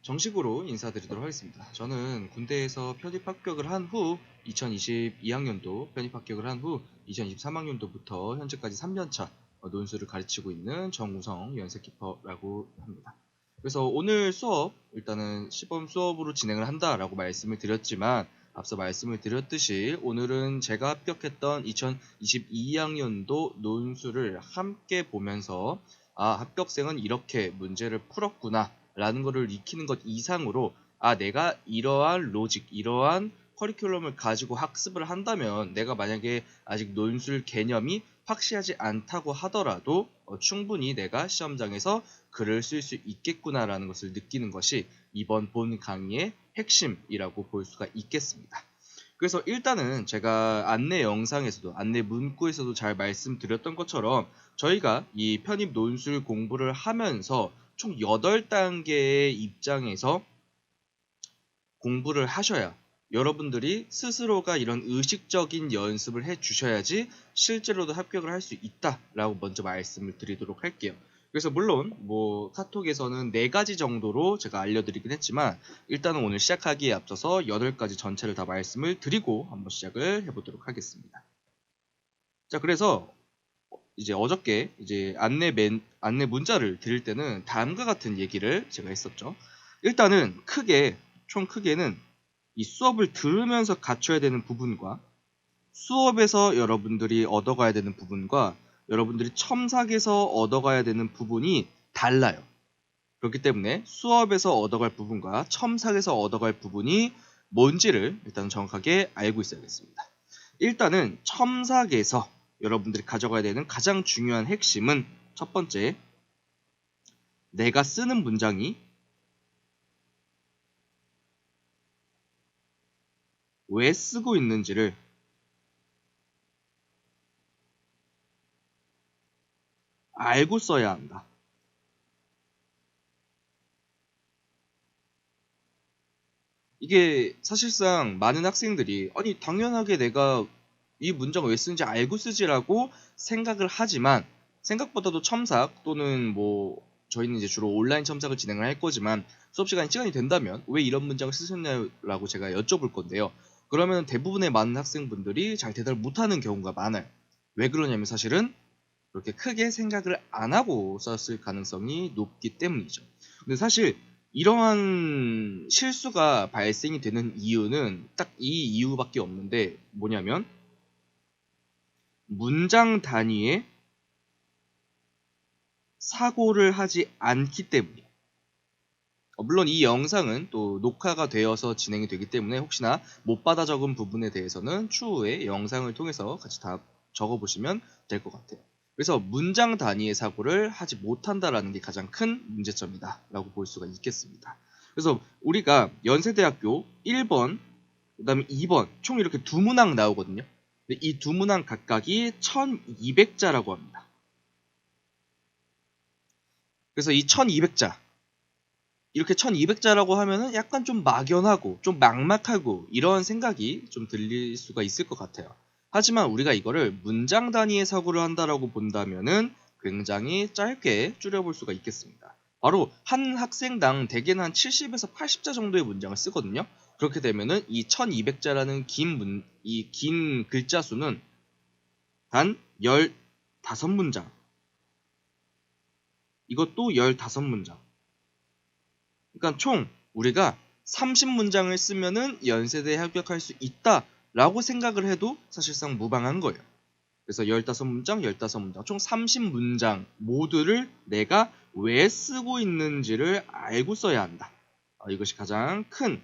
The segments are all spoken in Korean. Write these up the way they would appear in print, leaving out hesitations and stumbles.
정식으로 인사드리도록 하겠습니다. 저는 군대에서 편입 합격을 한 후 2022학년도 편입 합격을 한 후 2023학년도부터 현재까지 3년차 논술을 가르치고 있는 정우성 연세키퍼라고 합니다. 그래서 오늘 수업 일단은 시범 수업으로 진행을 한다라고 말씀을 드렸지만 앞서 말씀을 드렸듯이 오늘은 제가 합격했던 2022학년도 논술을 함께 보면서 합격생은 이렇게 문제를 풀었구나 라는 거를 익히는 것 이상으로 내가 이러한 로직, 이러한 커리큘럼을 가지고 학습을 한다면 내가 만약에 아직 논술 개념이 확실하지 않다고 하더라도 충분히 내가 시험장에서 글을 쓸 수 있겠구나라는 것을 느끼는 것이 이번 본 강의의 핵심이라고 볼 수가 있겠습니다. 그래서 일단은 제가 안내 영상에서도 안내 문구에서도 잘 말씀드렸던 것처럼 저희가 이 편입 논술 공부를 하면서 총 8단계의 입장에서 공부를 하셔야 여러분들이 스스로가 이런 의식적인 연습을 해 주셔야지 실제로도 합격을 할 수 있다라고 먼저 말씀을 드리도록 할게요. 그래서 물론 카톡에서는 4가지 정도로 제가 알려드리긴 했지만 일단은 오늘 시작하기에 앞서서 8가지 전체를 다 말씀을 드리고 한번 시작을 해보도록 하겠습니다. 자, 그래서 이제 어저께 이제 안내 문자를 드릴 때는 다음과 같은 얘기를 제가 했었죠. 일단은 총 크게는 이 수업을 들으면서 갖춰야 되는 부분과 수업에서 여러분들이 얻어가야 되는 부분과 여러분들이 첨삭에서 얻어가야 되는 부분이 달라요. 그렇기 때문에 수업에서 얻어갈 부분과 첨삭에서 얻어갈 부분이 뭔지를 일단 정확하게 알고 있어야겠습니다. 일단은 첨삭에서 여러분들이 가져가야 되는 가장 중요한 핵심은 첫 번째, 내가 쓰는 문장이 왜 쓰고 있는지를 알고 써야 한다. 이게 사실상 많은 학생들이 당연하게 내가 이 문장을 왜 쓰는지 알고 쓰지라고 생각을 하지만 생각보다도 첨삭 또는 저희는 이제 주로 온라인 첨삭을 진행을 할 거지만 수업 시간이 된다면 왜 이런 문장을 쓰셨냐고 제가 여쭤볼 건데요. 그러면 대부분의 많은 학생분들이 잘 대답을 못하는 경우가 많아요. 왜 그러냐면 사실은 그렇게 크게 생각을 안 하고 썼을 가능성이 높기 때문이죠. 근데 사실 이러한 실수가 발생이 되는 이유는 딱 이 이유밖에 없는데 뭐냐면 문장 단위의 사고를 하지 않기 때문이에요. 물론 이 영상은 또 녹화가 되어서 진행이 되기 때문에 혹시나 못 받아 적은 부분에 대해서는 추후에 영상을 통해서 같이 다 적어보시면 될 것 같아요. 그래서 문장 단위의 사고를 하지 못한다라는 게 가장 큰 문제점이다 라고 볼 수가 있겠습니다. 그래서 우리가 연세대학교 1번, 그 다음에 2번 총 이렇게 두 문항 나오거든요. 이 두 문항 각각이 1200자라고 합니다. 그래서 이 1200자 이렇게 1200자라고 하면은 약간 좀 막연하고 좀 막막하고 이런 생각이 좀 들릴 수가 있을 것 같아요. 하지만 우리가 이거를 문장 단위의 사고를 한다라고 본다면은 굉장히 짧게 줄여볼 수가 있겠습니다. 바로 한 학생당 대개는 한 70에서 80자 정도의 문장을 쓰거든요. 그렇게 되면은 이 1200자라는 이 긴 글자 수는 단 15문장. 이것도 15문장. 그러니까 총 우리가 30문장을 쓰면은 연세대에 합격할 수 있다라고 생각을 해도 사실상 무방한 거예요. 그래서 15문장, 15문장, 총 30문장 모두를 내가 왜 쓰고 있는지를 알고 써야 한다. 이것이 가장 큰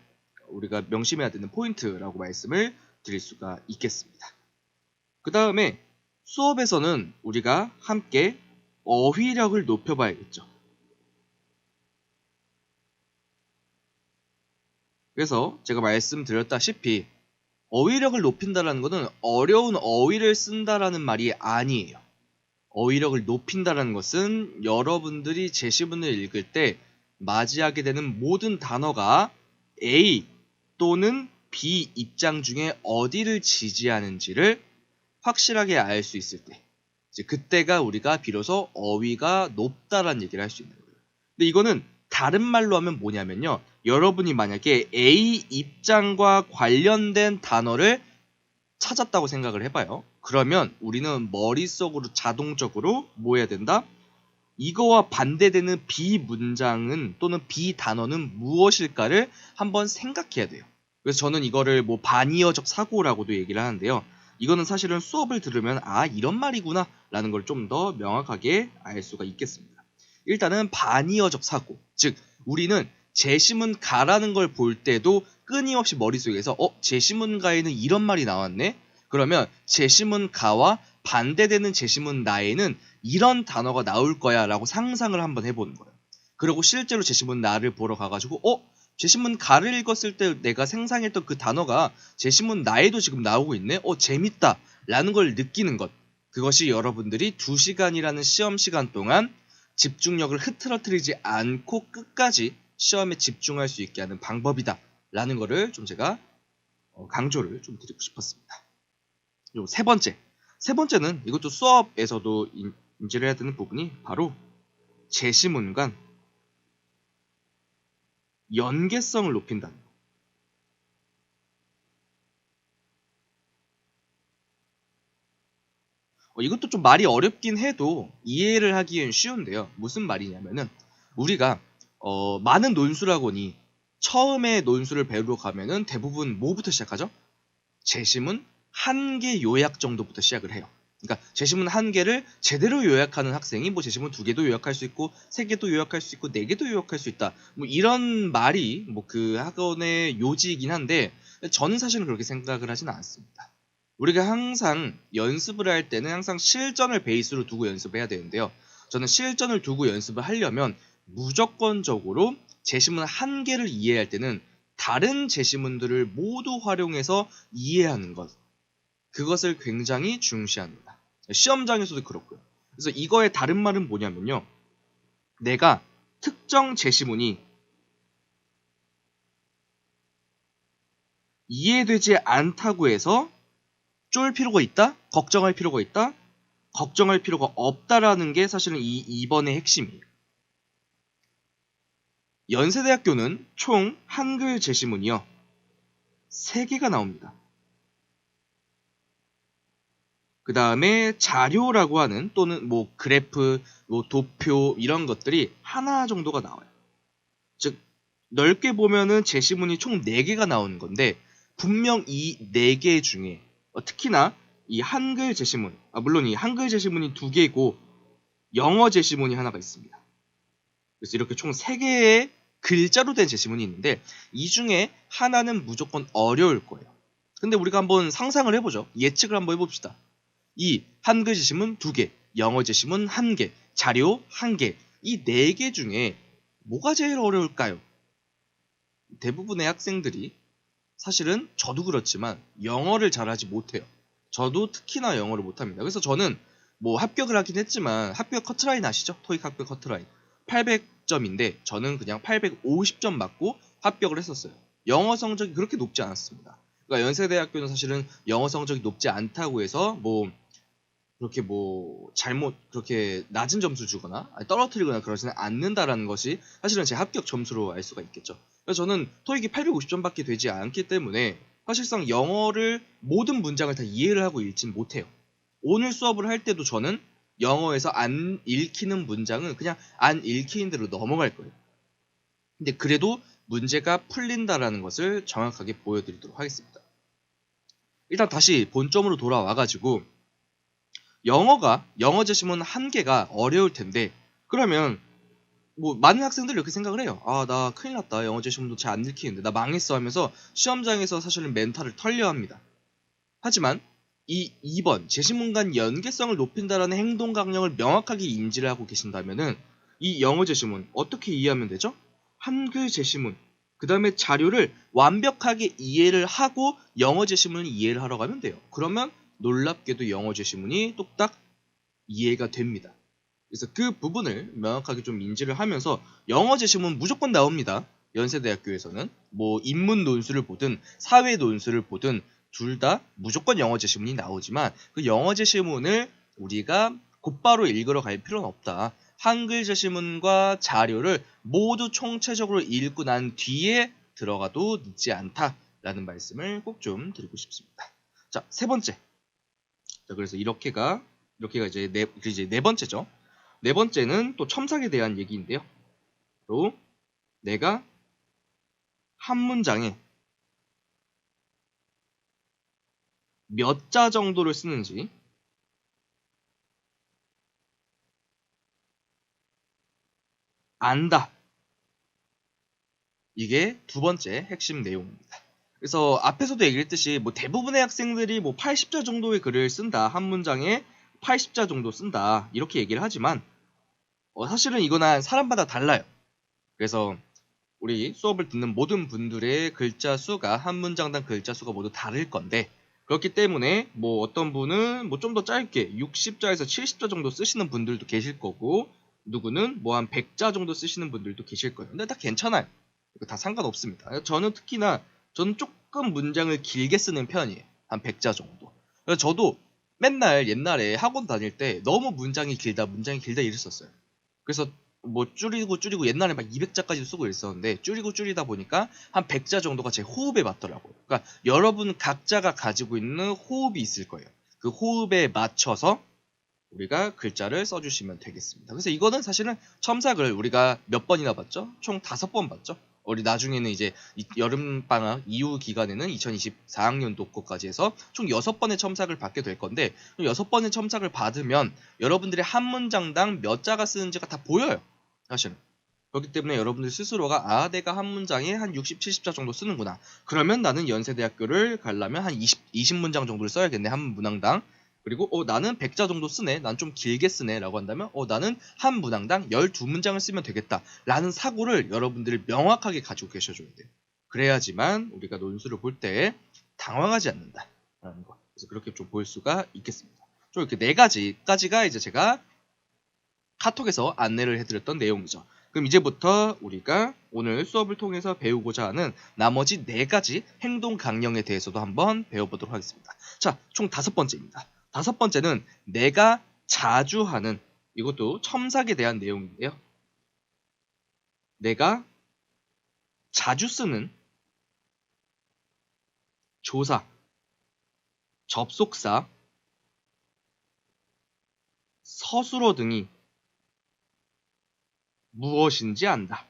우리가 명심해야 되는 포인트라고 말씀을 드릴 수가 있겠습니다. 그 다음에 수업에서는 우리가 함께 어휘력을 높여봐야겠죠. 그래서 제가 말씀드렸다시피 어휘력을 높인다는 것은 어려운 어휘를 쓴다라는 말이 아니에요. 어휘력을 높인다는 것은 여러분들이 제시문을 읽을 때 맞이하게 되는 모든 단어가 A 또는 B 입장 중에 어디를 지지하는지를 확실하게 알 수 있을 때 이제 그때가 우리가 비로소 어휘가 높다라는 얘기를 할 수 있는 거예요. 근데 이거는 다른 말로 하면 뭐냐면요. 여러분이 만약에 A 입장과 관련된 단어를 찾았다고 생각을 해봐요. 그러면 우리는 머릿속으로 자동적으로 뭐 해야 된다? 이거와 반대되는 B 문장은 또는 B 단어는 무엇일까를 한번 생각해야 돼요. 그래서 저는 이거를 뭐 반이어적 사고라고도 얘기를 하는데요. 이거는 사실은 수업을 들으면 아 이런 말이구나 라는 걸 좀 더 명확하게 알 수가 있겠습니다. 일단은 반이어적 사고, 즉 우리는 제시문가라는 걸 볼 때도 끊임없이 머릿속에서 제시문가에는 이런 말이 나왔네? 그러면 제시문가와 반대되는 제시문나에는 이런 단어가 나올 거야 라고 상상을 한번 해보는 거예요. 그리고 실제로 제시문나를 보러 가가지고 제시문가를 읽었을 때 내가 상상했던 그 단어가 제시문나에도 지금 나오고 있네? 재밌다 라는 걸 느끼는 것. 그것이 여러분들이 2시간이라는 시험 시간 동안 집중력을 흐트러뜨리지 않고 끝까지 시험에 집중할 수 있게 하는 방법이다 라는 거를 좀 제가 강조를 좀 드리고 싶었습니다. 그리고 세 번째는 이것도 수업에서도 인지를 해야 되는 부분이 바로 제시문간 연계성을 높인다는 거. 이것도 좀 말이 어렵긴 해도 이해를 하기엔 쉬운데요. 무슨 말이냐면은 우리가 많은 논술학원이 처음에 논술을 배우러 가면은 대부분 뭐부터 시작하죠? 제시문 한 개 요약 정도부터 시작을 해요. 그러니까 제시문 한 개를 제대로 요약하는 학생이 뭐 제시문 2개도 요약할 수 있고 3개도 요약할 수 있고 4개도 요약할 수 있다. 뭐 이런 말이 뭐 그 학원의 요지이긴 한데 저는 사실은 그렇게 생각을 하지는 않습니다. 우리가 항상 연습을 할 때는 항상 실전을 베이스로 두고 연습해야 되는데요. 저는 실전을 두고 연습을 하려면 무조건적으로 제시문 한 개를 이해할 때는 다른 제시문들을 모두 활용해서 이해하는 것. 그것을 굉장히 중시합니다. 시험장에서도 그렇고요. 그래서 이거의 다른 말은 뭐냐면요. 내가 특정 제시문이 이해되지 않다고 해서 쫄 필요가 있다? 걱정할 필요가 있다? 걱정할 필요가 없다라는 게 사실은 이 2번의 핵심이에요. 연세대학교는 총 한글 제시문이요. 3개가 나옵니다. 그 다음에 자료라고 하는 또는 뭐 그래프, 뭐 도표 이런 것들이 하나 정도가 나와요. 즉 넓게 보면은 제시문이 총 4개가 나오는 건데 분명 이 4개 중에 특히나 이 한글 제시문, 물론 이 한글 제시문이 2개고 영어 제시문이 하나가 있습니다. 그래서 이렇게 총 3개의 글자로 된 제시문이 있는데 이 중에 하나는 무조건 어려울 거예요. 근데 우리가 한번 상상을 해보죠. 예측을 한번 해봅시다. 이 한글 제시문 2개, 영어 제시문 1개, 자료 1개, 이 4개 중에 뭐가 제일 어려울까요? 대부분의 학생들이 사실은 저도 그렇지만 영어를 잘하지 못해요. 저도 특히나 영어를 못합니다. 그래서 저는 뭐 합격을 하긴 했지만 합격 커트라인 아시죠? 토익 합격 커트라인 800점인데 저는 그냥 850점 맞고 합격을 했었어요. 영어 성적이 그렇게 높지 않았습니다. 그러니까 연세대학교는 사실은 영어 성적이 높지 않다고 해서 뭐 그렇게 뭐 잘못 그렇게 낮은 점수 주거나 떨어뜨리거나 그러지는 않는다라는 것이 사실은 제 합격 점수로 알 수가 있겠죠. 그래서 저는 토익이 850점밖에 되지 않기 때문에 사실상 영어를 모든 문장을 다 이해를 하고 읽진 못해요. 오늘 수업을 할 때도 저는 영어에서 안 읽히는 문장은 그냥 안 읽히는 대로 넘어갈 거예요. 근데 그래도 문제가 풀린다라는 것을 정확하게 보여드리도록 하겠습니다. 일단 다시 본점으로 돌아와가지고 영어 제시문 1개가 어려울 텐데 그러면 뭐 많은 학생들이 이렇게 생각을 해요. 나 큰일 났다. 영어 제시문도 잘 안 읽히는데 나 망했어 하면서 시험장에서 사실은 멘탈을 털려 합니다. 하지만 이 2번 제시문 간 연계성을 높인다라는 행동 강령을 명확하게 인지를 하고 계신다면은 이 영어 제시문 어떻게 이해하면 되죠? 한글 제시문 그 다음에 자료를 완벽하게 이해를 하고 영어 제시문을 이해를 하러 가면 돼요. 그러면 놀랍게도 영어 제시문이 뚝딱 이해가 됩니다. 그래서 그 부분을 명확하게 좀 인지를 하면서 영어 제시문 무조건 나옵니다. 연세대학교에서는 뭐 인문 논술을 보든 사회 논술을 보든 둘 다 무조건 영어 제시문이 나오지만 그 영어 제시문을 우리가 곧바로 읽으러 갈 필요는 없다. 한글 제시문과 자료를 모두 총체적으로 읽고 난 뒤에 들어가도 늦지 않다라는 말씀을 꼭 좀 드리고 싶습니다. 자, 세 번째. 자, 그래서 이렇게가 이제 네 번째죠. 네 번째는 또 첨삭에 대한 얘기인데요. 또 내가 한 문장에 몇 자 정도를 쓰는지 안다. 이게 두 번째 핵심 내용입니다. 그래서 앞에서도 얘기했듯이 뭐 대부분의 학생들이 뭐 80자 정도의 글을 쓴다. 한 문장에 80자 정도 쓴다. 이렇게 얘기를 하지만 사실은 이거는 사람마다 달라요. 그래서 우리 수업을 듣는 모든 분들의 글자 수가 한 문장당 글자 수가 모두 다를 건데 그렇기 때문에 뭐 어떤 분은 뭐 좀 더 짧게 60자에서 70자 정도 쓰시는 분들도 계실 거고 누구는 뭐 한 100자 정도 쓰시는 분들도 계실 거예요. 근데 다 괜찮아요. 이거 다 상관없습니다. 저는 조금 문장을 길게 쓰는 편이에요. 한 100자 정도. 그래서 저도 맨날 옛날에 학원 다닐 때 너무 문장이 길다 이랬었어요. 그래서 뭐 줄이고 옛날에 막 200자까지 쓰고 있었는데 줄이다 보니까 한 100자 정도가 제 호흡에 맞더라고요. 그러니까 여러분 각자가 가지고 있는 호흡이 있을 거예요. 그 호흡에 맞춰서 우리가 글자를 써주시면 되겠습니다. 그래서 이거는 사실은 첨삭을 우리가 몇 번이나 봤죠? 총 5번 봤죠? 우리 나중에는 이제 여름방학 이후 기간에는 2024학년도 거까지 해서 총 6번의 첨삭을 받게 될 건데 6번의 첨삭을 받으면 여러분들이 한 문장당 몇 자가 쓰는지가 다 보여요. 사실은. 그렇기 때문에 여러분들 스스로가 내가 한 문장에 한 60, 70자 정도 쓰는구나. 그러면 나는 연세대학교를 가려면 한 20문장 정도를 써야겠네. 한 문항당. 그리고 나는 100자 정도 쓰네. 난 좀 길게 쓰네. 라고 한다면 나는 한 문항당 12문장을 쓰면 되겠다. 라는 사고를 여러분들이 명확하게 가지고 계셔줘야 돼요. 그래야지만 우리가 논술을 볼 때 당황하지 않는다. 라는 거. 그래서 그렇게 좀 볼 수가 있겠습니다. 좀 이렇게 4가지가 이제 제가 카톡에서 안내를 해드렸던 내용이죠. 그럼 이제부터 우리가 오늘 수업을 통해서 배우고자 하는 나머지 4가지 행동 강령에 대해서도 한번 배워보도록 하겠습니다. 자, 총 5번째입니다. 5번째는 내가 자주 하는, 이것도 첨삭에 대한 내용인데요. 내가 자주 쓰는 조사, 접속사, 서술어 등이 무엇인지 안다.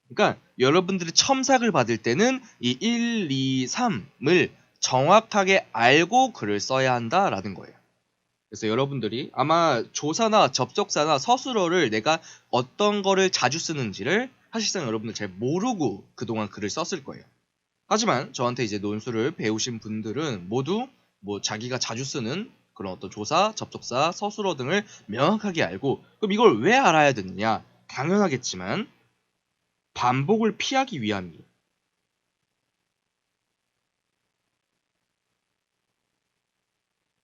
그러니까 여러분들이 첨삭을 받을 때는 이 1, 2, 3을 정확하게 알고 글을 써야 한다라는 거예요. 그래서 여러분들이 아마 조사나 접속사나 서술어를 내가 어떤 거를 자주 쓰는지를 사실상 여러분들 잘 모르고 그동안 글을 썼을 거예요. 하지만 저한테 이제 논술을 배우신 분들은 모두 뭐 자기가 자주 쓰는 그런 어떤 조사, 접속사, 서술어 등을 명확하게 알고 그럼 이걸 왜 알아야 되느냐? 당연하겠지만 반복을 피하기 위함이에요.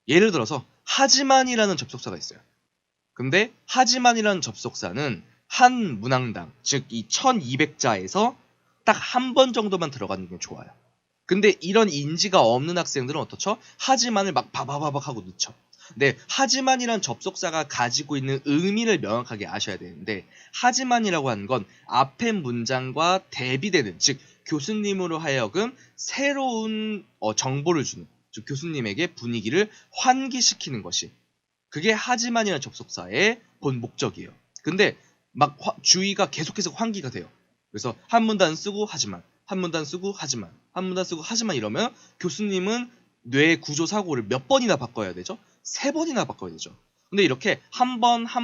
예를 들어서 하지만이라는 접속사가 있어요. 근데 하지만이라는 접속사는 한 문항당, 즉 이 1200자에서 딱 한 번 정도만 들어가는 게 좋아요. 근데 이런 인지가 없는 학생들은 어떻죠? 하지만을 막 바바바박 하고 넣죠. 근데 하지만이란 접속사가 가지고 있는 의미를 명확하게 아셔야 되는데 하지만이라고 하는 건 앞의 문장과 대비되는, 즉 교수님으로 하여금 새로운 정보를 주는, 즉 교수님에게 분위기를 환기시키는 것이, 그게 하지만이라는 접속사의 본 목적이에요. 근데 막 주의가 계속해서 환기가 돼요. 그래서 한 문단 쓰고 하지만, 한 문단 쓰고 하지만, 한 문단 쓰고 하지만 이러면 교수님은 뇌 구조 사고를 몇 번이나 바꿔야 되죠? 3번이나 바꿔야 되죠. 근데 이렇게 한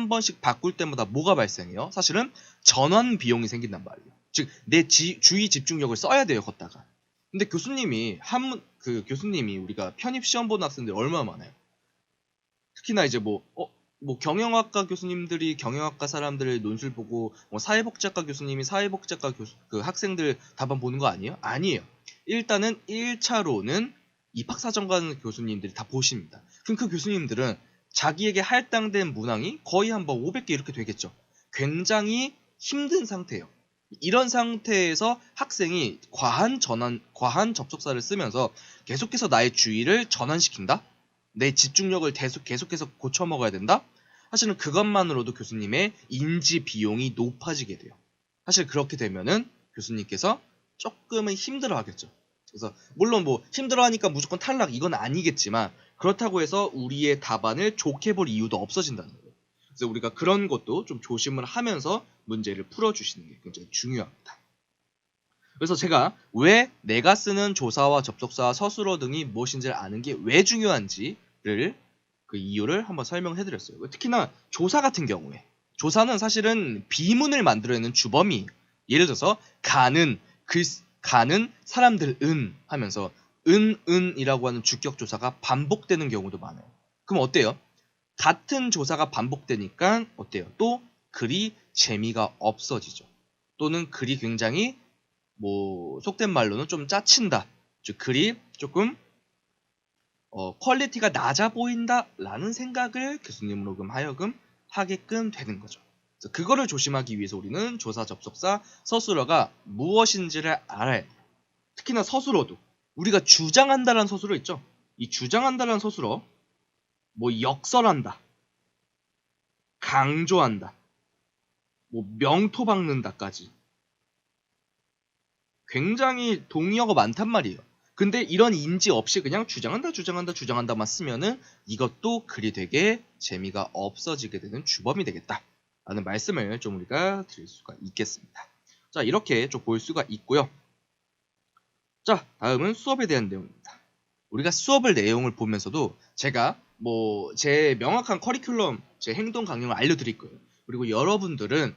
번씩 바꿀 때마다 뭐가 발생해요? 사실은 전환 비용이 생긴단 말이에요. 즉, 내 주의 집중력을 써야 돼요, 걷다가. 근데 교수님이 교수님이 우리가 편입 시험 보는 학생들이 얼마나 많아요? 특히나 이제 뭐 경영학과 교수님들이 경영학과 사람들의 논술 보고 사회복지학과 교수님이 사회복지학과 그 학생들 답안 보는 거 아니에요? 아니에요. 일단은 1차로는 입학사정관 교수님들이 다 보십니다. 그럼 그 교수님들은 자기에게 할당된 문항이 거의 한 번 500개 이렇게 되겠죠. 굉장히 힘든 상태예요. 이런 상태에서 학생이 과한 접속사를 쓰면서 계속해서 나의 주의를 전환시킨다? 내 집중력을 계속해서 고쳐 먹어야 된다? 사실은 그것만으로도 교수님의 인지 비용이 높아지게 돼요. 사실 그렇게 되면은 교수님께서 조금은 힘들어 하겠죠. 그래서 물론 뭐 힘들어 하니까 무조건 탈락 이건 아니겠지만 그렇다고 해서 우리의 답안을 좋게 볼 이유도 없어진다는 거예요. 그래서 우리가 그런 것도 좀 조심을 하면서 문제를 풀어주시는 게 굉장히 중요합니다. 그래서 제가 왜 내가 쓰는 조사와 접속사와 서술어 등이 무엇인지를 아는 게 왜 중요한지를 그 이유를 한번 설명해 드렸어요. 특히나 조사 같은 경우에 조사는 사실은 비문을 만들어내는 주범이 예를 들어서 가는 사람들은 하면서 은이라고 하는 주격 조사가 반복되는 경우도 많아요. 그럼 어때요? 같은 조사가 반복되니까 어때요? 또 글이 재미가 없어지죠. 또는 글이 굉장히 속된 말로는 좀 짜친다. 즉 글이 조금 퀄리티가 낮아 보인다라는 생각을 교수님으로 하여금 하게끔 되는 거죠. 그래서 그거를 조심하기 위해서 우리는 조사, 접속사, 서술어가 무엇인지를 알아야 돼요. 특히나 서술어도 우리가 주장한다라는 서술어 있죠. 이 주장한다라는 서술어 역설한다, 강조한다, 명토 박는다까지 굉장히 동의어가 많단 말이에요. 근데 이런 인지 없이 그냥 주장한다만 쓰면은 이것도 글이 되게 재미가 없어지게 되는 주범이 되겠다 라는 말씀을 좀 우리가 드릴 수가 있겠습니다. 자, 이렇게 좀 볼 수가 있고요. 자, 다음은 수업에 대한 내용입니다. 우리가 수업을 내용을 보면서도 제가 제 명확한 커리큘럼, 제 행동 강령을 알려드릴 거예요. 그리고 여러분들은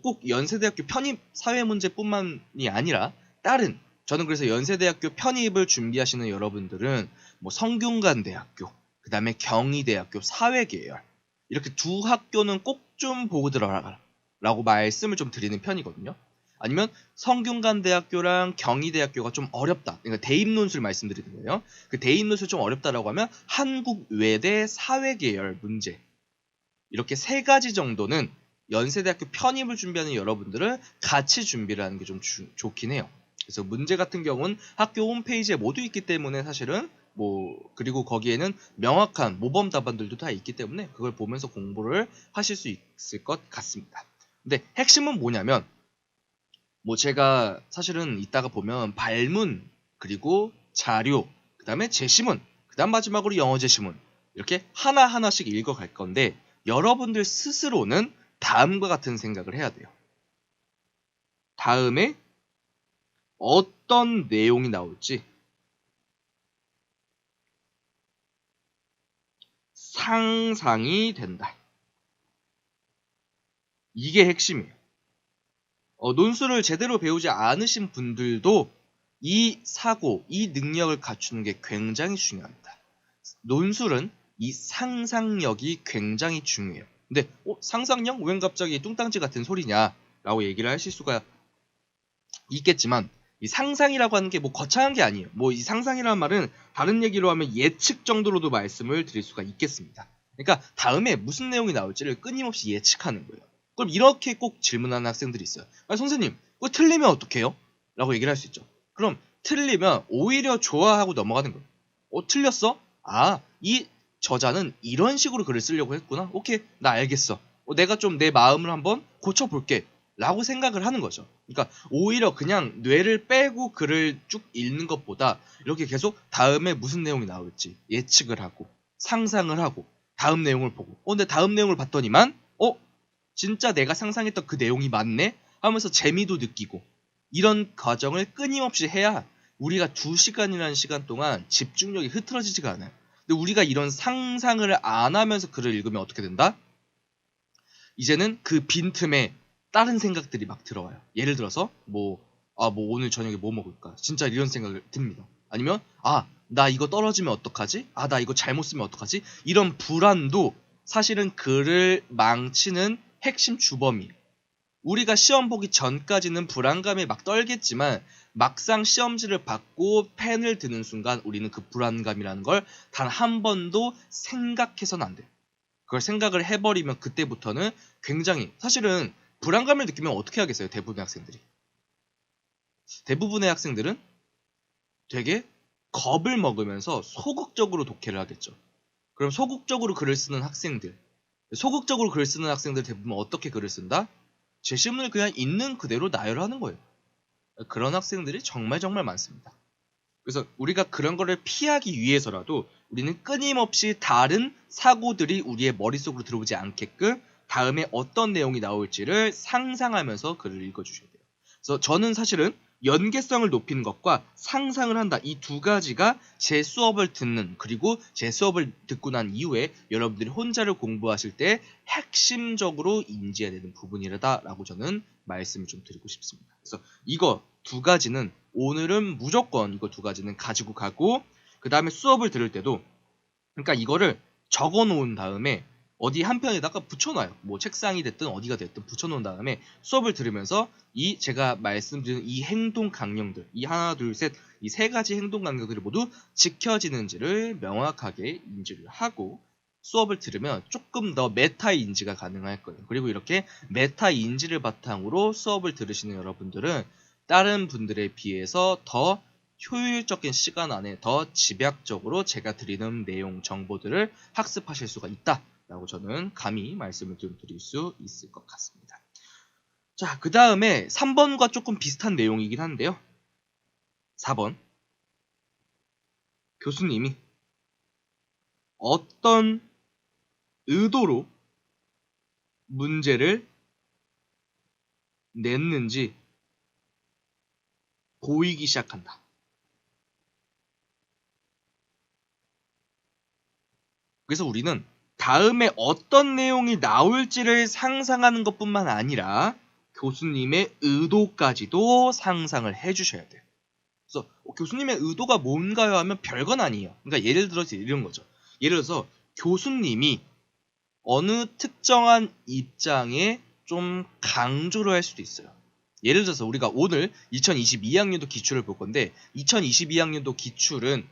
꼭 연세대학교 편입 사회문제뿐만이 아니라 다른 저는 그래서 연세대학교 편입을 준비하시는 여러분들은 성균관대학교, 그 다음에 경희대학교 사회계열 이렇게 두 학교는 꼭 좀 보고 들어가라고 말씀을 좀 드리는 편이거든요. 아니면 성균관대학교랑 경희대학교가 좀 어렵다. 그러니까 대입논술 말씀드리는 거예요. 그 대입논술 좀 어렵다라고 하면 한국외대 사회계열 문제 이렇게 세 가지 정도는 연세대학교 편입을 준비하는 여러분들은 같이 준비를 하는 게 좀 좋긴 해요. 그래서 문제 같은 경우는 학교 홈페이지에 모두 있기 때문에 사실은 그리고 거기에는 명확한 모범 답안들도 다 있기 때문에 그걸 보면서 공부를 하실 수 있을 것 같습니다. 근데 핵심은 뭐냐면 제가 사실은 이따가 보면 발문 그리고 자료 그 다음에 제시문 그 다음 마지막으로 영어 제시문 이렇게 하나하나씩 읽어갈 건데 여러분들 스스로는 다음과 같은 생각을 해야 돼요. 다음에 어떤 내용이 나올지 상상이 된다. 이게 핵심이에요. 논술을 제대로 배우지 않으신 분들도 이 사고, 이 능력을 갖추는 게 굉장히 중요합니다. 논술은 이 상상력이 굉장히 중요해요. 근데 상상력? 웬 갑자기 뚱땅지 같은 소리냐? 라고 얘기를 하실 수가 있겠지만 이 상상이라고 하는 게 거창한 게 아니에요. 이 상상이라는 말은 다른 얘기로 하면 예측 정도로도 말씀을 드릴 수가 있겠습니다. 그러니까 다음에 무슨 내용이 나올지를 끊임없이 예측하는 거예요. 그럼 이렇게 꼭 질문하는 학생들이 있어요. 선생님, 그거 틀리면 어떡해요? 라고 얘기를 할 수 있죠. 그럼 틀리면 오히려 좋아하고 넘어가는 거예요. 틀렸어? 이 저자는 이런 식으로 글을 쓰려고 했구나. 오케이, 나 알겠어. 내가 좀 내 마음을 한번 고쳐볼게. 라고 생각을 하는 거죠. 그러니까 오히려 그냥 뇌를 빼고 글을 쭉 읽는 것보다 이렇게 계속 다음에 무슨 내용이 나올지 예측을 하고 상상을 하고 다음 내용을 보고 근데 다음 내용을 봤더니만 진짜 내가 상상했던 그 내용이 맞네? 하면서 재미도 느끼고 이런 과정을 끊임없이 해야 우리가 2시간이라는 시간 동안 집중력이 흐트러지지가 않아요. 근데 우리가 이런 상상을 안 하면서 글을 읽으면 어떻게 된다? 이제는 그 빈틈에 다른 생각들이 막 들어와요. 예를 들어서 오늘 저녁에 뭐 먹을까? 진짜 이런 생각을 듭니다. 아니면 나 이거 떨어지면 어떡하지? 나 이거 잘못 쓰면 어떡하지? 이런 불안도 사실은 글을 망치는 핵심 주범이에요. 우리가 시험 보기 전까지는 불안감에 막 떨겠지만 막상 시험지를 받고 펜을 드는 순간 우리는 그 불안감이라는 걸 단 한 번도 생각해서는 안 돼요. 그걸 생각을 해버리면 그때부터는 굉장히 사실은 불안감을 느끼면 어떻게 하겠어요? 대부분의 학생들이. 대부분의 학생들은 되게 겁을 먹으면서 소극적으로 독해를 하겠죠. 그럼 소극적으로 글을 쓰는 학생들, 소극적으로 글을 쓰는 학생들 대부분 어떻게 글을 쓴다? 제시문을 그냥 있는 그대로 나열하는 거예요. 그런 학생들이 정말 정말 많습니다. 그래서 우리가 그런 거를 피하기 위해서라도 우리는 끊임없이 다른 사고들이 우리의 머릿속으로 들어오지 않게끔 다음에 어떤 내용이 나올지를 상상하면서 글을 읽어주셔야 돼요. 그래서 저는 사실은 연계성을 높이는 것과 상상을 한다. 이 두 가지가 제 수업을 듣는, 그리고 제 수업을 듣고 난 이후에 여러분들이 혼자를 공부하실 때 핵심적으로 인지해야 되는 부분이라고 저는 말씀을 좀 드리고 싶습니다. 그래서 이거 두 가지는 오늘은 무조건 이거 두 가지는 가지고 가고, 그 다음에 수업을 들을 때도, 그러니까 이거를 적어 놓은 다음에 어디 한편에다가 붙여놔요. 뭐 책상이 됐든 어디가 됐든 붙여놓은 다음에 수업을 들으면서 이 제가 말씀드린 이 행동 강령들, 이 하나 둘 셋 이 세 가지 행동 강령들이 모두 지켜지는지를 명확하게 인지를 하고 수업을 들으면 조금 더 메타 인지가 가능할 거예요. 그리고 이렇게 메타 인지를 바탕으로 수업을 들으시는 여러분들은 다른 분들에 비해서 더 효율적인 시간 안에 더 집약적으로 제가 드리는 내용 정보들을 학습하실 수가 있다라고 저는 감히 말씀을 좀 드릴 수 있을 것 같습니다. 자, 그 다음에 3번과 조금 비슷한 내용이긴 한데요. 4번. 교수님이 어떤 의도로 문제를 냈는지 보이기 시작한다. 그래서 우리는 다음에 어떤 내용이 나올지를 상상하는 것뿐만 아니라 교수님의 의도까지도 상상을 해주셔야 돼요. 그래서 교수님의 의도가 뭔가요 하면 별건 아니에요. 그러니까 예를 들어서 이런 거죠. 예를 들어서 교수님이 어느 특정한 입장에 좀 강조를 할 수도 있어요. 예를 들어서 우리가 오늘 2022학년도 기출을 볼 건데 2022학년도 기출은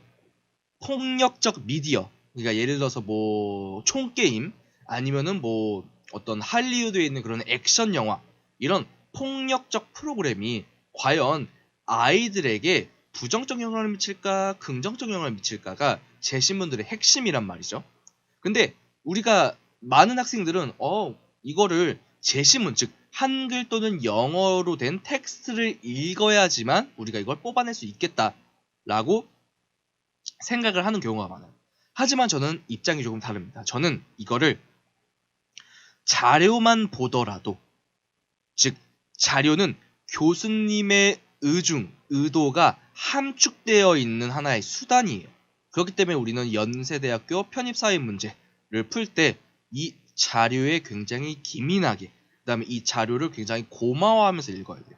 폭력적 미디어, 그러니까 예를 들어서 뭐 총게임 아니면은 뭐 어떤 할리우드에 있는 그런 액션 영화, 이런 폭력적 프로그램이 과연 아이들에게 부정적 영향을 미칠까 긍정적 영향을 미칠까가 제시문들의 핵심이란 말이죠. 근데 우리가 많은 학생들은 이거를 제시문, 즉 한글 또는 영어로 된 텍스트를 읽어야지만 우리가 이걸 뽑아낼 수 있겠다라고 생각을 하는 경우가 많아요. 하지만 저는 입장이 조금 다릅니다. 저는 이거를 자료만 보더라도, 즉 자료는 교수님의 의도가 함축되어 있는 하나의 수단이에요. 그렇기 때문에 우리는 연세대학교 편입사회 문제를 풀 때 이 자료에 굉장히 기민하게, 그 다음에 이 자료를 굉장히 고마워하면서 읽어야 돼요.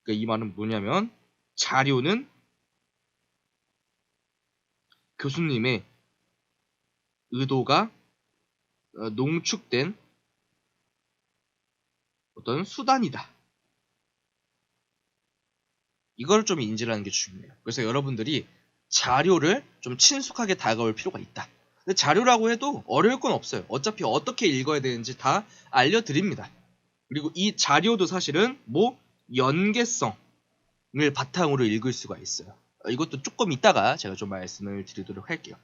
그러니까 이 말은 뭐냐면 자료는 교수님의 의도가 농축된 어떤 수단이다. 이걸 좀 인지를 하는 게 중요해요. 그래서 여러분들이 자료를 좀 친숙하게 다가올 필요가 있다. 근데 자료라고 해도 어려울 건 없어요. 어차피 어떻게 읽어야 되는지 다 알려드립니다. 그리고 이 자료도 사실은 뭐 연계성을 바탕으로 읽을 수가 있어요. 이것도 조금 이따가 제가 좀 말씀을 드리도록 할게요.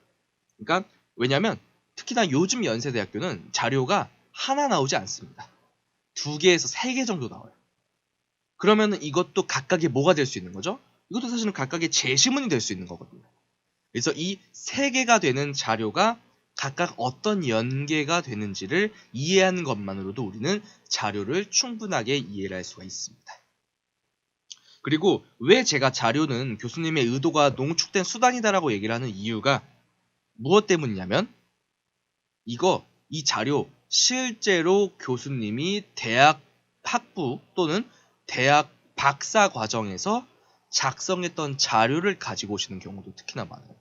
그러니까 왜냐면 특히나 요즘 연세대학교는 자료가 하나 나오지 않습니다. 2개에서 3개 정도 나와요. 그러면 이것도 각각의 뭐가 될 수 있는 거죠? 이것도 사실은 각각의 제시문이 될 수 있는 거거든요. 그래서 이 3개가 되는 자료가 각각 어떤 연계가 되는지를 이해하는 것만으로도 우리는 자료를 충분하게 이해를 할 수가 있습니다. 그리고 왜 제가 자료는 교수님의 의도가 농축된 수단이다라고 얘기를 하는 이유가 무엇 때문이냐면 이 자료 실제로 교수님이 대학 학부 또는 대학 박사 과정에서 작성했던 자료를 가지고 오시는 경우도 특히나 많아요.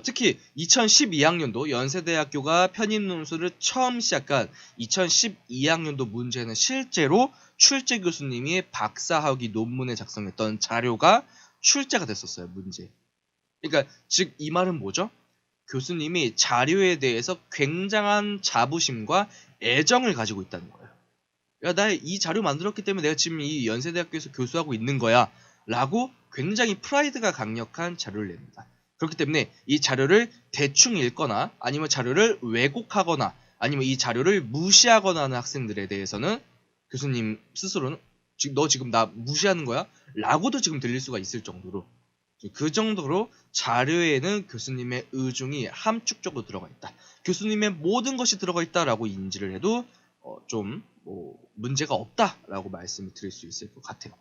특히 2012학년도 연세대학교가 편입논술을 처음 시작한 2012학년도 문제는 실제로 출제 교수님이 박사학위 논문에 작성했던 자료가 출제가 됐었어요, 문제. 그러니까 즉 이 말은 뭐죠? 교수님이 자료에 대해서 굉장한 자부심과 애정을 가지고 있다는 거예요. 야, 나 이 자료 만들었기 때문에 내가 지금 이 연세대학교에서 교수하고 있는 거야 라고 굉장히 프라이드가 강력한 자료를 냅니다. 그렇기 때문에 이 자료를 대충 읽거나 아니면 자료를 왜곡하거나 아니면 이 자료를 무시하거나 하는 학생들에 대해서는 교수님 스스로는 너 지금 나 무시하는 거야? 라고도 지금 들릴 수가 있을 정도로 그 정도로 자료에는 교수님의 의중이 함축적으로 들어가 있다. 교수님의 모든 것이 들어가 있다라고 인지를 해도 좀 문제가 없다라고 말씀을 드릴 수 있을 것 같아요.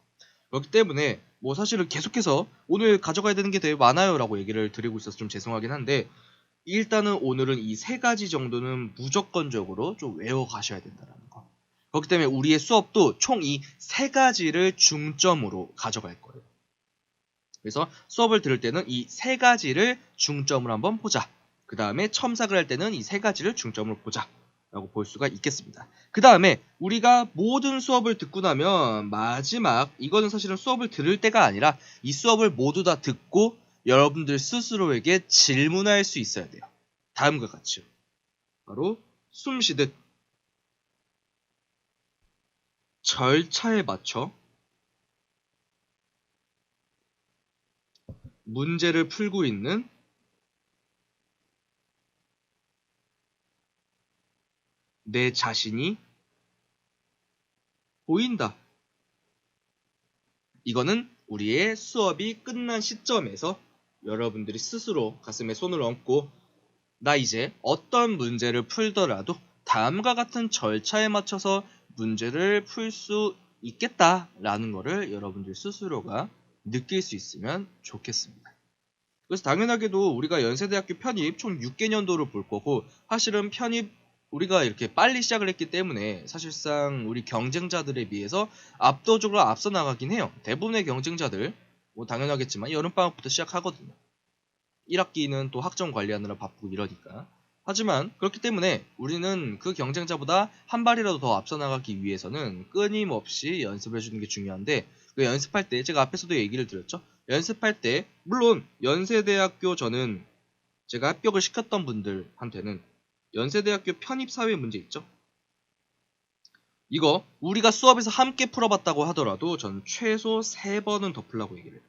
그렇기 때문에 사실은 계속해서 오늘 가져가야 되는 게 되게 많아요라고 얘기를 드리고 있어서 좀 죄송하긴 한데 일단은 오늘은 이 세 가지 정도는 무조건적으로 좀 외워 가셔야 된다는 거. 그렇기 때문에 우리의 수업도 총 이 세 가지를 중점으로 가져갈 거예요. 그래서 수업을 들을 때는 이 세 가지를 중점으로 한번 보자. 그 다음에 첨삭을 할 때는 이 세 가지를 중점으로 보자. 라고 볼 수가 있겠습니다. 그 다음에 우리가 모든 수업을 듣고 나면 마지막 이거는 사실은 수업을 들을 때가 아니라 이 수업을 모두 다 듣고 여러분들 스스로에게 질문할 수 있어야 돼요. 다음과 같이요. 바로 숨 쉬듯 절차에 맞춰 문제를 풀고 있는 내 자신이 보인다. 이거는 우리의 수업이 끝난 시점에서 여러분들이 스스로 가슴에 손을 얹고 나 이제 어떤 문제를 풀더라도 다음과 같은 절차에 맞춰서 문제를 풀 수 있겠다라는 거를 여러분들 스스로가 느낄 수 있으면 좋겠습니다. 그래서 당연하게도 우리가 연세대학교 편입 총 6개년도를 볼 거고 사실은 편입 우리가 이렇게 빨리 시작을 했기 때문에 사실상 우리 경쟁자들에 비해서 압도적으로 앞서 나가긴 해요. 대부분의 경쟁자들 당연하겠지만 여름방학부터 시작하거든요. 1학기는 또 학점 관리하느라 바쁘고 이러니까. 하지만 그렇기 때문에 우리는 그 경쟁자보다 한 발이라도 더 앞서 나가기 위해서는 끊임없이 연습을 해주는 게 중요한데 그 연습할 때 제가 앞에서도 얘기를 드렸죠. 연습할 때 물론 연세대학교 저는 제가 합격을 시켰던 분들한테는 연세대학교 편입사회 문제 있죠. 이거 우리가 수업에서 함께 풀어봤다고 하더라도 저는 최소 3번은 더 풀라고 얘기를 해요.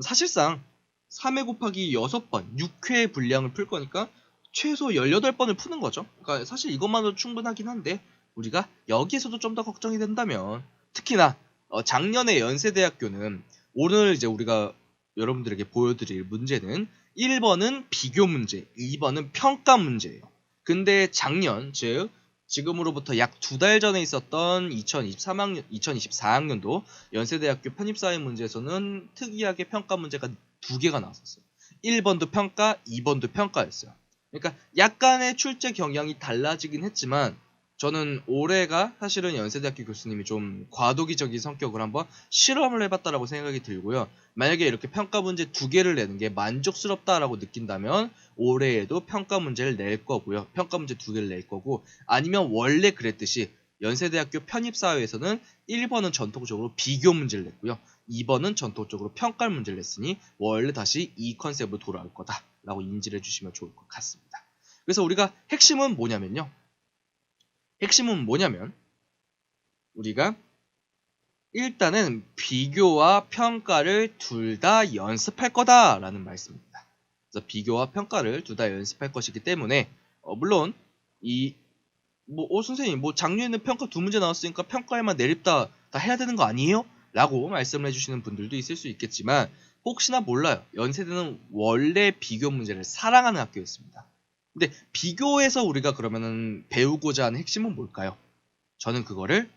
사실상 3회 곱하기 6번, 6회 분량을 풀 거니까 최소 18번을 푸는 거죠. 그러니까 사실 이것만으로 충분하긴 한데 우리가 여기에서도 좀 더 걱정이 된다면 특히나 작년에 연세대학교는 오늘 이제 우리가 여러분들에게 보여드릴 문제는 1번은 비교 문제, 2번은 평가 문제예요. 근데 작년, 즉 지금으로부터 약 2달 전에 있었던 2024학년도 연세대학교 편입사회 문제에서는 특이하게 평가 문제가 2개가 나왔었어요. 1번도 평가, 2번도 평가였어요. 그러니까 약간의 출제 경향이 달라지긴 했지만 저는 올해가 사실은 연세대학교 교수님이 좀 과도기적인 성격을 한번 실험을 해봤다라고 생각이 들고요. 만약에 이렇게 평가 문제 2개를 내는 게 만족스럽다라고 느낀다면 올해에도 평가 문제를 낼 거고요. 평가 문제 2개를 낼 거고 아니면 원래 그랬듯이 연세대학교 편입사회에서는 1번은 전통적으로 비교 문제를 냈고요. 2번은 전통적으로 평가 문제를 냈으니 원래 다시 이 컨셉으로 돌아올 거다라고 인지를 해주시면 좋을 것 같습니다. 그래서 우리가 핵심은 뭐냐면 우리가 일단은 비교와 평가를 둘 다 연습할 거다라는 말씀입니다. 그래서 비교와 평가를 둘 다 연습할 것이기 때문에 물론 선생님 작년에는 평가 2문제 나왔으니까 평가에만 내립다 다 해야 되는 거 아니에요? 라고 말씀을 해주시는 분들도 있을 수 있겠지만 혹시나 몰라요. 연세대는 원래 비교 문제를 사랑하는 학교였습니다. 근데 비교에서 우리가 그러면은 배우고자 하는 핵심은 뭘까요? 저는 그거를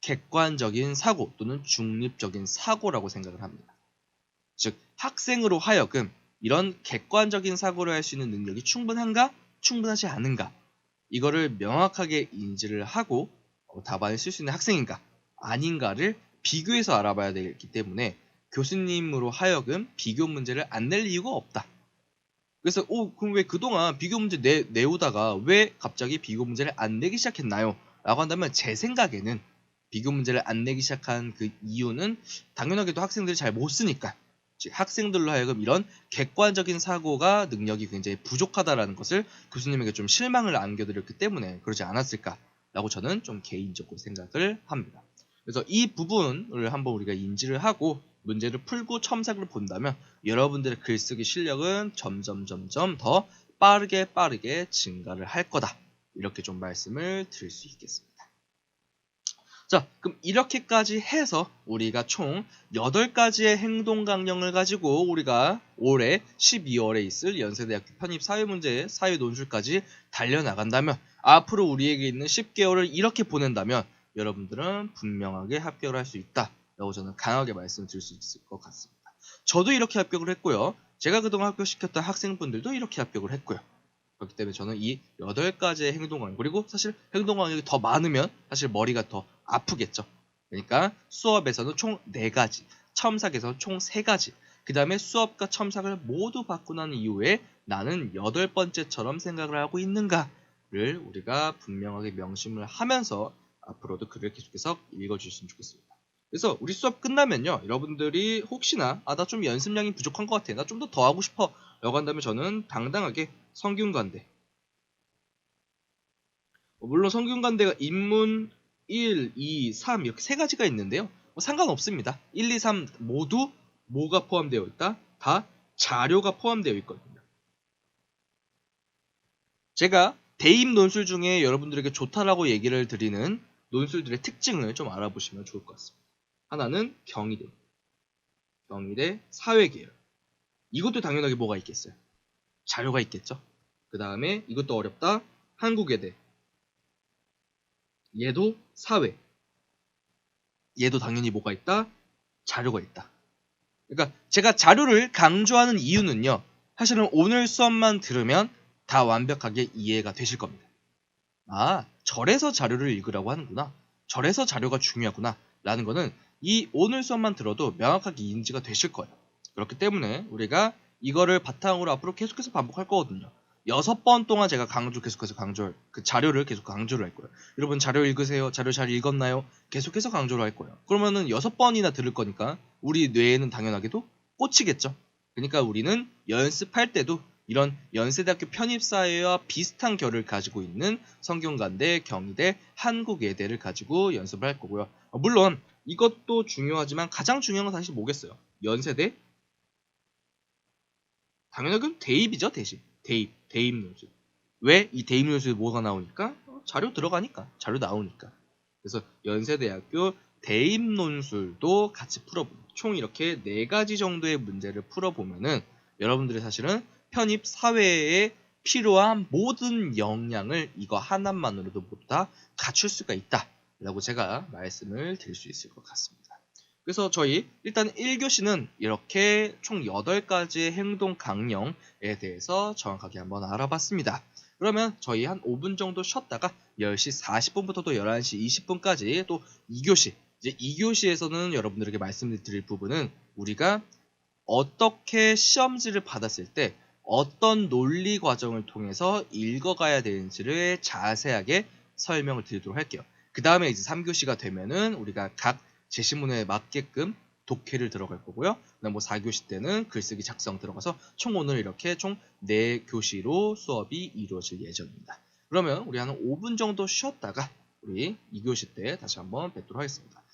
객관적인 사고 또는 중립적인 사고라고 생각을 합니다. 즉 학생으로 하여금 이런 객관적인 사고를 할 수 있는 능력이 충분한가? 충분하지 않은가? 이거를 명확하게 인지를 하고 답안을 쓸 수 있는 학생인가? 아닌가를 비교해서 알아봐야 되기 때문에 교수님으로 하여금 비교 문제를 안 낼 이유가 없다. 그래서 그럼 왜 그동안 비교 문제 내오다가 왜 갑자기 비교 문제를 안 내기 시작했나요? 라고 한다면 제 생각에는 비교 문제를 안 내기 시작한 그 이유는 당연하게도 학생들이 잘 못 쓰니까 즉 학생들로 하여금 이런 객관적인 사고가 능력이 굉장히 부족하다라는 것을 교수님에게 좀 실망을 안겨드렸기 때문에 그러지 않았을까라고 저는 좀 개인적으로 생각을 합니다. 그래서 이 부분을 한번 우리가 인지를 하고 문제를 풀고 첨삭을 본다면 여러분들의 글쓰기 실력은 점점 더 빠르게 증가를 할 거다. 이렇게 좀 말씀을 드릴 수 있겠습니다. 자, 그럼 이렇게까지 해서 우리가 총 8가지의 행동 강령을 가지고 우리가 올해 12월에 있을 연세대학교 편입 사회문제, 사회 논술까지 달려나간다면 앞으로 우리에게 있는 10개월을 이렇게 보낸다면 여러분들은 분명하게 합격을 할 수 있다라고 저는 강하게 말씀드릴 수 있을 것 같습니다. 저도 이렇게 합격을 했고요. 제가 그동안 합격시켰던 학생분들도 이렇게 합격을 했고요. 그렇기 때문에 저는 이 8가지의 행동강령, 그리고 사실 행동강령이 더 많으면 사실 머리가 더 아프겠죠. 그러니까 수업에서는 총 4가지, 첨삭에서는 총 3가지, 그 다음에 수업과 첨삭을 모두 받고 난 이후에 나는 8번째처럼 생각을 하고 있는가를 우리가 분명하게 명심을 하면서 앞으로도 글을 계속해서 읽어주셨으면 좋겠습니다. 그래서 우리 수업 끝나면요, 여러분들이 혹시나 나 좀 연습량이 부족한 것 같아, 나 좀 더 하고 싶어 라고 한다면 저는 당당하게 성균관대, 물론 성균관대가 인문 1, 2, 3 이렇게 3가지가 있는데요, 상관없습니다. 1, 2, 3 모두 뭐가 포함되어 있다? 다 자료가 포함되어 있거든요. 제가 대입 논술 중에 여러분들에게 좋다라고 얘기를 드리는 논술들의 특징을 좀 알아보시면 좋을 것 같습니다. 하나는 경희대 사회계열. 이것도 당연하게 뭐가 있겠어요? 자료가 있겠죠. 그 다음에 이것도 어렵다. 한국외대. 얘도 사회. 얘도 당연히 뭐가 있다? 자료가 있다. 그러니까 제가 자료를 강조하는 이유는요, 사실은 오늘 수업만 들으면 다 완벽하게 이해가 되실 겁니다. 절에서 자료를 읽으라고 하는구나, 절에서 자료가 중요하구나 라는 거는 이 오늘 수업만 들어도 명확하게 인지가 되실 거예요. 그렇기 때문에 우리가 이거를 바탕으로 앞으로 계속해서 반복할 거거든요. 6번 동안 제가 계속해서 그 자료를 계속 강조를 할 거예요. 여러분 자료 읽으세요. 자료 잘 읽었나요? 계속해서 강조를 할 거예요. 그러면은 6번이나 들을 거니까 우리 뇌에는 당연하게도 꽂히겠죠. 그러니까 우리는 연습할 때도 이런 연세대학교 편입사회와 비슷한 결을 가지고 있는 성균관대, 경희대, 한국예대를 가지고 연습을 할 거고요. 물론 이것도 중요하지만 가장 중요한 건 사실 뭐겠어요? 연세대? 당연하게 대입이죠, 대신. 대입 논술. 왜 이 대입 논술에 뭐가 나오니까? 자료 들어가니까, 자료 나오니까. 그래서 연세대학교 대입 논술도 같이 풀어보면 총 이렇게 4가지 정도의 문제를 풀어보면은 여러분들이 사실은 편입 사회에 필요한 모든 역량을 이거 하나만으로도 모두 다 갖출 수가 있다라고 제가 말씀을 드릴 수 있을 것 같습니다. 그래서 저희 일단 1교시는 이렇게 총 8가지의 행동 강령에 대해서 정확하게 한번 알아봤습니다. 그러면 저희 한 5분 정도 쉬었다가 10시 40분부터 또 11시 20분까지 또 2교시, 이제 2교시에서는 여러분들에게 말씀드릴 부분은 우리가 어떻게 시험지를 받았을 때 어떤 논리 과정을 통해서 읽어가야 되는지를 자세하게 설명을 드리도록 할게요. 그 다음에 이제 3교시가 되면은 우리가 각 제시문에 맞게끔 독해를 들어갈 거고요. 그다음 4교시 때는 글쓰기 작성 들어가서 총 오늘 이렇게 총 4교시로 수업이 이루어질 예정입니다. 그러면 우리 한 5분 정도 쉬었다가 우리 2교시 때 다시 한번 뵙도록 하겠습니다.